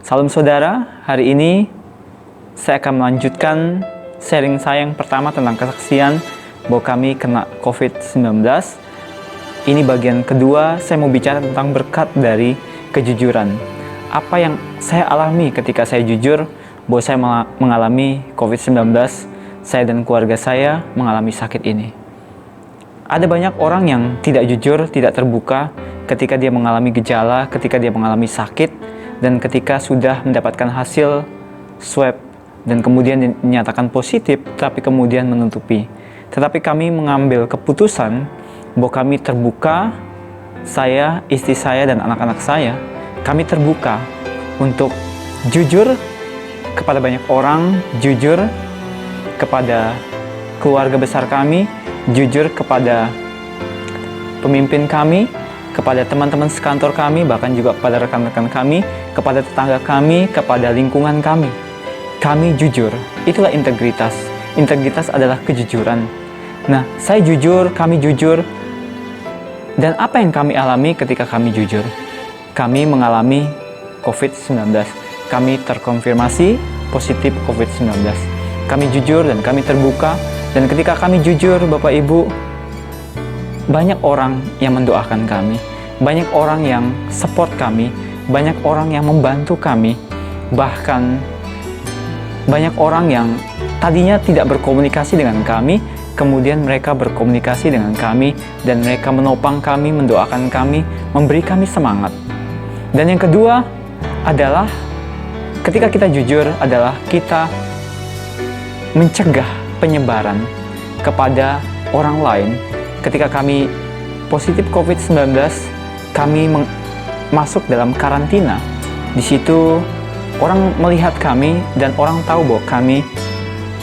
Salam saudara, hari ini saya akan melanjutkan sharing saya yang pertama tentang kesaksian bahwa kami kena COVID-19. Ini bagian kedua, saya mau bicara tentang berkat dari kejujuran. Apa yang saya alami ketika saya jujur bahwa saya mengalami COVID-19, saya dan keluarga saya mengalami sakit ini. Ada banyak orang yang tidak jujur, tidak terbuka ketika dia mengalami gejala, ketika dia mengalami sakit, dan ketika sudah mendapatkan hasil swab dan kemudian dinyatakan positif, tapi kemudian menutupi. Tetapi kami mengambil keputusan bahwa kami terbuka, saya, istri saya, dan anak-anak saya, kami terbuka untuk jujur kepada banyak orang, jujur kepada keluarga besar kami, jujur kepada pemimpin kami, kepada teman-teman sekantor kami, bahkan juga kepada rekan-rekan kami, kepada tetangga kami, kepada lingkungan kami. Kami jujur, itulah integritas. Integritas adalah kejujuran. Nah, saya jujur, kami jujur. Dan apa yang kami alami ketika kami jujur? Kami mengalami COVID-19. Kami terkonfirmasi positif COVID-19. Kami jujur dan kami terbuka. Dan ketika kami jujur, Bapak Ibu, banyak orang yang mendoakan kami, banyak orang yang support kami, banyak orang yang membantu kami, bahkan banyak orang yang tadinya tidak berkomunikasi dengan kami, kemudian mereka berkomunikasi dengan kami, dan mereka menopang kami, mendoakan kami, memberi kami semangat. Dan yang kedua adalah ketika kita jujur adalah kita mencegah penyebaran kepada orang lain. Ketika kami positif COVID-19, kami masuk dalam karantina. Di situ orang melihat kami dan orang tahu bahwa kami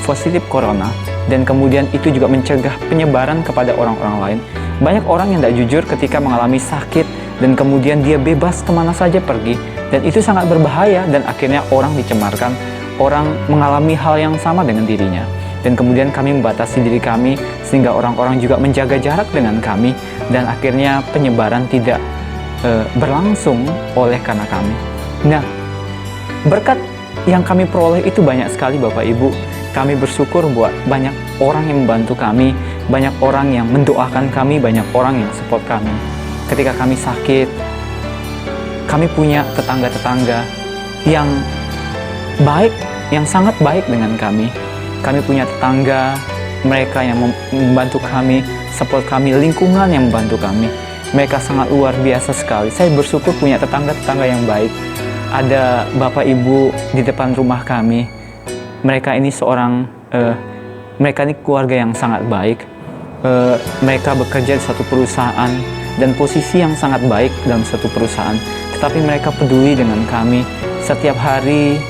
positif corona. Dan kemudian itu juga mencegah penyebaran kepada orang-orang lain. Banyak orang yang tidak jujur ketika mengalami sakit dan kemudian dia bebas kemana saja pergi. Dan itu sangat berbahaya dan akhirnya orang dicemarkan. Orang mengalami hal yang sama dengan dirinya. Dan kemudian kami membatasi diri kami sehingga orang-orang juga menjaga jarak dengan kami dan akhirnya penyebaran tidak berlangsung oleh karena kami. Nah, berkat yang kami peroleh itu banyak sekali Bapak Ibu. Kami bersyukur buat banyak orang yang membantu kami, banyak orang yang mendoakan kami, banyak orang yang support kami. Ketika kami sakit, kami punya tetangga-tetangga yang baik, yang sangat baik dengan kami. Kami punya tetangga, mereka yang membantu kami, support kami, lingkungan yang membantu kami. Mereka sangat luar biasa sekali. Saya bersyukur punya tetangga-tetangga yang baik. Ada bapak ibu di depan rumah kami. Mereka ini mereka ini keluarga yang sangat baik. Mereka bekerja di satu perusahaan dan posisi yang sangat baik dalam satu perusahaan. Tetapi mereka peduli dengan kami. Setiap hari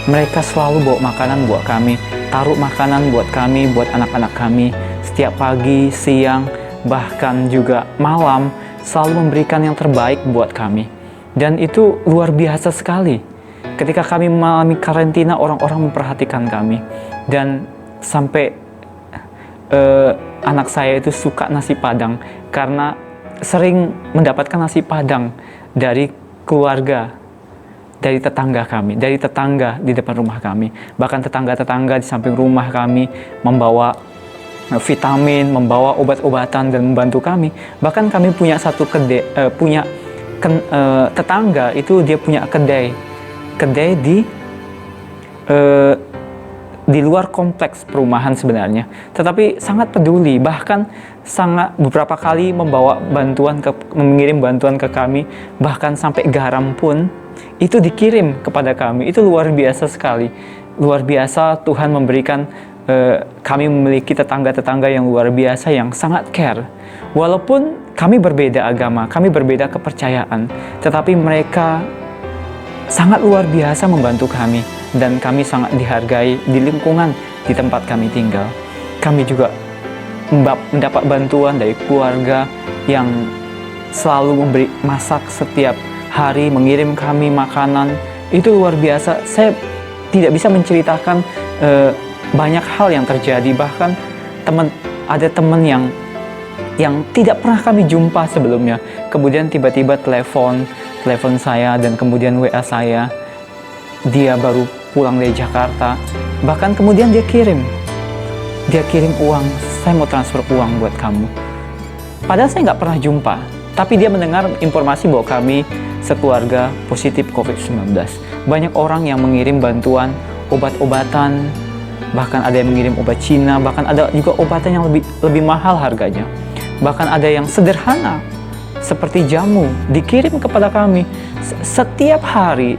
mereka selalu bawa makanan buat kami, taruh makanan buat kami, buat anak-anak kami. Setiap pagi, siang, bahkan juga malam, selalu memberikan yang terbaik buat kami. Dan itu luar biasa sekali. Ketika kami mengalami karantina, orang-orang memperhatikan kami. Dan sampai anak saya itu suka nasi Padang, karena sering mendapatkan nasi Padang dari keluarga, dari tetangga kami, dari tetangga di depan rumah kami. Bahkan tetangga-tetangga di samping rumah kami membawa vitamin, membawa obat-obatan dan membantu kami. Bahkan kami punya satu kedai, tetangga itu dia punya kedai di luar kompleks perumahan sebenarnya. Tetapi sangat peduli, bahkan sangat beberapa kali mengirim bantuan ke kami, bahkan sampai garam pun itu dikirim kepada kami. Itu luar biasa sekali. Luar biasa Tuhan memberikan kami memiliki tetangga-tetangga yang luar biasa yang sangat care. Walaupun kami berbeda agama, kami berbeda kepercayaan, tetapi mereka sangat luar biasa membantu kami dan kami sangat dihargai di lingkungan di tempat kami tinggal. Kami juga mendapat bantuan dari keluarga yang selalu memberi masak setiap hari, mengirim kami makanan. Itu luar biasa. Saya tidak bisa menceritakan banyak hal yang terjadi. Bahkan ada teman yang tidak pernah kami jumpa sebelumnya, kemudian tiba-tiba telepon saya dan kemudian WA saya dia baru pulang dari Jakarta. Bahkan kemudian dia kirim uang, saya mau transfer uang buat kamu. Padahal saya nggak pernah jumpa, tapi dia mendengar informasi bahwa kami sekeluarga positif COVID-19. Banyak orang yang mengirim bantuan, obat-obatan, bahkan ada yang mengirim obat Cina, bahkan ada juga obatan yang lebih mahal harganya. Bahkan ada yang sederhana, seperti jamu, dikirim kepada kami. Setiap hari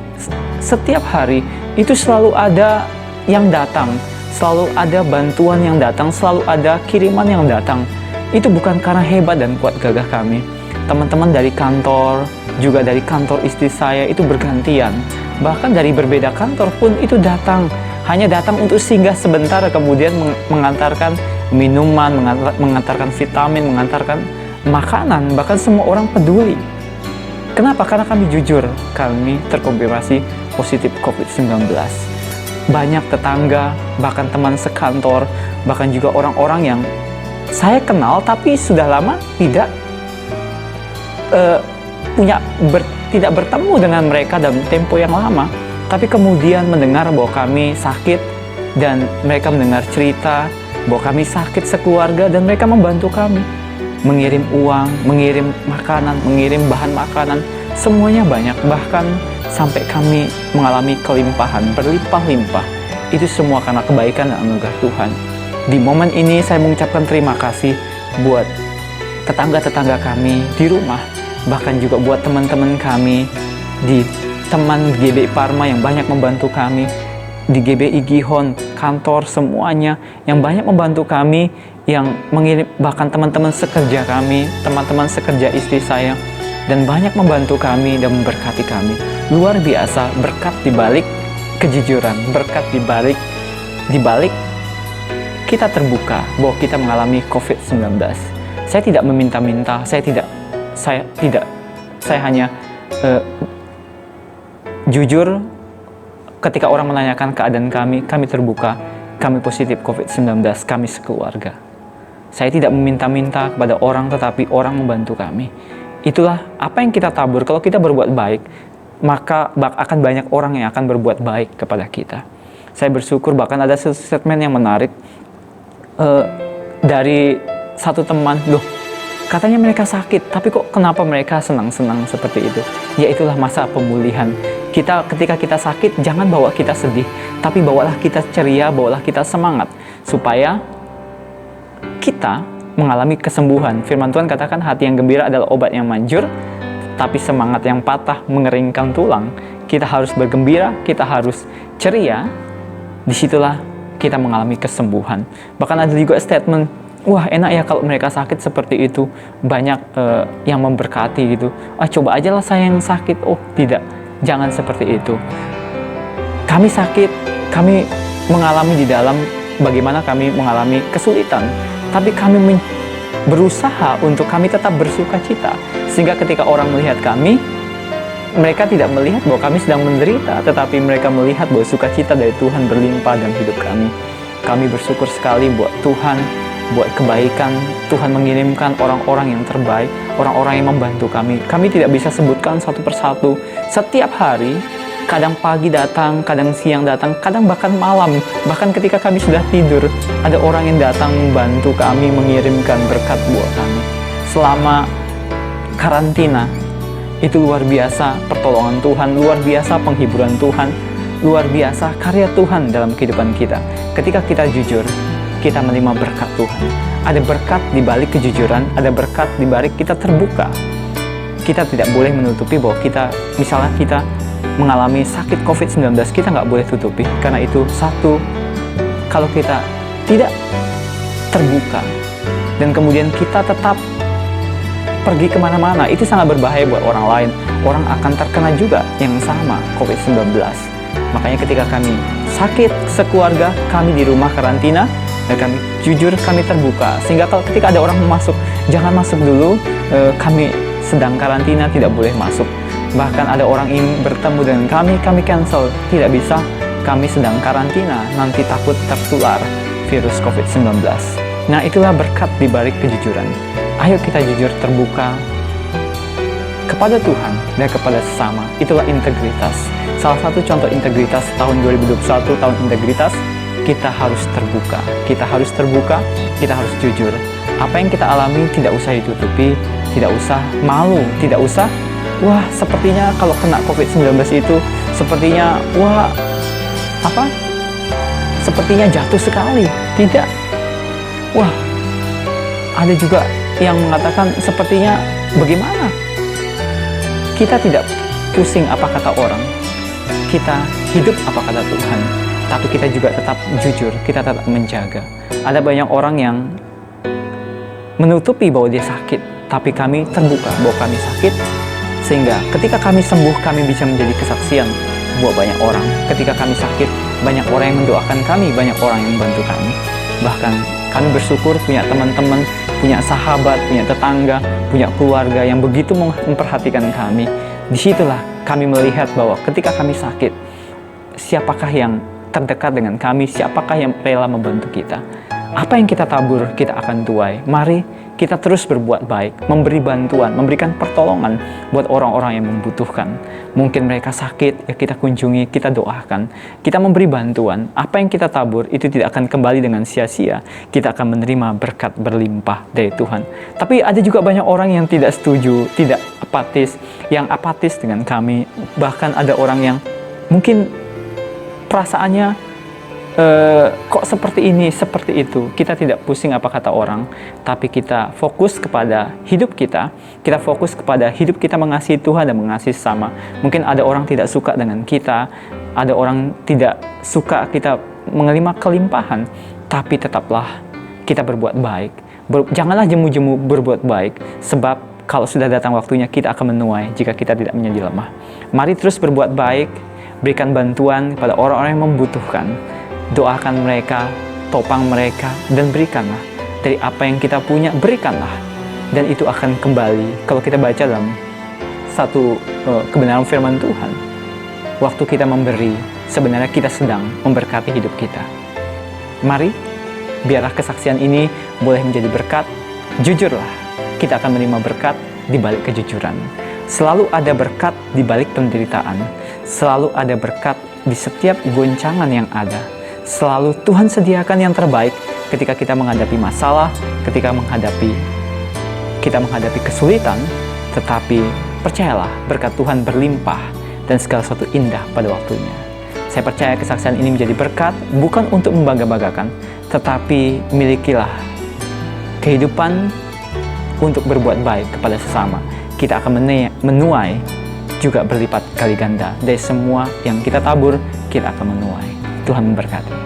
itu selalu ada yang datang, selalu ada bantuan yang datang, selalu ada kiriman yang datang. Itu bukan karena hebat dan kuat gagah kami. Teman-teman dari kantor, juga dari kantor istri saya itu bergantian. Bahkan dari berbeda kantor pun itu datang. Hanya datang untuk singgah sebentar, kemudian mengantarkan minuman, mengantarkan vitamin, mengantarkan makanan. Bahkan semua orang peduli. Kenapa? Karena kami jujur, kami terkonfirmasi positif COVID-19. Banyak tetangga, bahkan teman sekantor, bahkan juga orang-orang yang saya kenal tapi sudah lama tidak tidak bertemu dengan mereka dalam tempo yang lama, tapi kemudian mendengar bahwa kami sakit dan mereka mendengar cerita bahwa kami sakit sekeluarga dan mereka membantu kami, mengirim uang, mengirim makanan, mengirim bahan makanan, semuanya banyak, bahkan sampai kami mengalami kelimpahan, berlimpah-limpah. Itu semua karena kebaikan dan anugerah Tuhan. Di momen ini saya mengucapkan terima kasih buat tetangga-tetangga kami di rumah, bahkan juga buat teman-teman kami di teman GB Parma yang banyak membantu kami, di GBI Gihon, kantor semuanya yang banyak membantu kami, yang mengirim, bahkan teman-teman sekerja kami, teman-teman sekerja istri saya, dan banyak membantu kami dan memberkati kami. Luar biasa, berkat dibalik kejujuran, berkat dibalik kita terbuka bahwa kita mengalami COVID-19. Saya tidak meminta-minta, saya hanya jujur ketika orang menanyakan keadaan kami terbuka, kami positif COVID-19, kami sekeluarga. Saya tidak meminta-minta kepada orang, tetapi orang membantu kami. Itulah apa yang kita tabur. Kalau kita berbuat baik, maka akan banyak orang yang akan berbuat baik kepada kita. Saya bersyukur, bahkan ada satu statement yang menarik dari satu teman, loh katanya mereka sakit, tapi kok kenapa mereka senang-senang seperti itu? Ya itulah masa pemulihan. Ketika kita sakit, jangan bawa kita sedih, tapi bawalah kita ceria, bawalah kita semangat, supaya kita mengalami kesembuhan. Firman Tuhan katakan hati yang gembira adalah obat yang manjur, tapi semangat yang patah mengeringkan tulang. Kita harus bergembira, kita harus ceria, disitulah kita mengalami kesembuhan. Bahkan ada juga statement, wah enak ya kalau mereka sakit seperti itu, banyak yang memberkati gitu. Coba aja lah saya yang sakit. Oh tidak, jangan seperti itu. Kami sakit, kami mengalami di dalam bagaimana kami mengalami kesulitan, tapi kami berusaha untuk kami tetap bersuka cita, sehingga ketika orang melihat kami, mereka tidak melihat bahwa kami sedang menderita, tetapi mereka melihat bahwa sukacita dari Tuhan berlimpah dalam hidup kami. Kami bersyukur sekali buat Tuhan, buat kebaikan. Tuhan mengirimkan orang-orang yang terbaik, orang-orang yang membantu kami. Kami tidak bisa sebutkan satu persatu. Setiap hari, kadang pagi datang, kadang siang datang, kadang bahkan malam. Bahkan ketika kami sudah tidur, ada orang yang datang membantu kami, mengirimkan berkat buat kami. Selama karantina, itu luar biasa pertolongan Tuhan, luar biasa penghiburan Tuhan, luar biasa karya Tuhan dalam kehidupan kita. Ketika kita jujur, kita menerima berkat Tuhan. Ada berkat di balik kejujuran, ada berkat di balik kita terbuka. Kita tidak boleh menutupi bahwa misalnya kita mengalami sakit COVID-19, kita nggak boleh tutupi. Karena itu, satu, kalau kita tidak terbuka, dan kemudian kita tetap pergi kemana-mana, itu sangat berbahaya buat orang lain. Orang akan terkena juga yang sama, COVID-19. Makanya ketika kami sakit sekeluarga, kami di rumah karantina, dan kami jujur, kami terbuka. Sehingga ketika ada orang masuk, jangan masuk dulu, kami sedang karantina, tidak boleh masuk. Bahkan ada orang ingin bertemu dengan kami cancel, tidak bisa, kami sedang karantina, nanti takut tertular virus COVID-19. Nah itulah berkat di balik kejujuran. Ayo kita jujur, terbuka, kepada Tuhan dan kepada sesama. Itulah integritas. Salah satu contoh integritas tahun 2021, tahun integritas, kita harus terbuka. Kita harus terbuka, kita harus jujur. Apa yang kita alami tidak usah ditutupi, tidak usah malu, tidak usah, wah sepertinya kalau kena COVID-19 itu, sepertinya, wah, sepertinya jatuh sekali. Tidak. Wah, ada juga yang mengatakan sepertinya bagaimana? Kita tidak pusing apa kata orang. Kita hidup apa kata Tuhan. Tapi kita juga tetap jujur, kita tetap menjaga. Ada banyak orang yang menutupi bahwa dia sakit, tapi kami terbuka bahwa kami sakit, sehingga ketika kami sembuh, kami bisa menjadi kesaksian buat banyak orang. Ketika kami sakit, banyak orang yang mendoakan kami, banyak orang yang membantu kami. Bahkan kami bersyukur punya teman-teman, punya sahabat, punya tetangga, punya keluarga yang begitu memperhatikan kami. Disitulah kami melihat bahwa ketika kami sakit, siapakah yang terdekat dengan kami, siapakah yang rela membantu kita. Apa yang kita tabur, kita akan tuai. Mari kita terus berbuat baik, memberi bantuan, memberikan pertolongan buat orang-orang yang membutuhkan. Mungkin mereka sakit, ya kita kunjungi, kita doakan. Kita memberi bantuan. Apa yang kita tabur itu tidak akan kembali dengan sia-sia. Kita akan menerima berkat berlimpah dari Tuhan. Tapi ada juga banyak orang yang tidak setuju, tidak apatis, yang apatis dengan kami. Bahkan ada orang yang mungkin perasaannya kok seperti ini, seperti itu. Kita tidak pusing apa kata orang, tapi kita fokus kepada hidup kita. Kita fokus kepada hidup kita mengasihi Tuhan dan mengasihi sesama. Mungkin ada orang tidak suka dengan kita, ada orang tidak suka kita menerima kelimpahan, tapi tetaplah kita berbuat baik. Janganlah jemu-jemu berbuat baik, sebab kalau sudah datang waktunya kita akan menuai jika kita tidak menjadi lemah. Mari terus berbuat baik, berikan bantuan kepada orang-orang yang membutuhkan. Doakan mereka, topang mereka, dan berikanlah. Dari apa yang kita punya, berikanlah. Dan itu akan kembali. Kalau kita baca dalam satu kebenaran firman Tuhan, waktu kita memberi, sebenarnya kita sedang memberkati hidup kita. Mari, biarlah kesaksian ini boleh menjadi berkat. Jujurlah, kita akan menerima berkat di balik kejujuran. Selalu ada berkat di balik penderitaan. Selalu ada berkat di setiap goncangan yang ada. Selalu Tuhan sediakan yang terbaik ketika kita menghadapi masalah, ketika kita menghadapi kesulitan, tetapi percayalah berkat Tuhan berlimpah dan segala sesuatu indah pada waktunya. Saya percaya kesaksian ini menjadi berkat bukan untuk membangga-banggakan, tetapi milikilah kehidupan untuk berbuat baik kepada sesama. Kita akan menuai juga berlipat kali ganda. Dari semua yang kita tabur, kita akan menuai. Tuhan memberkati.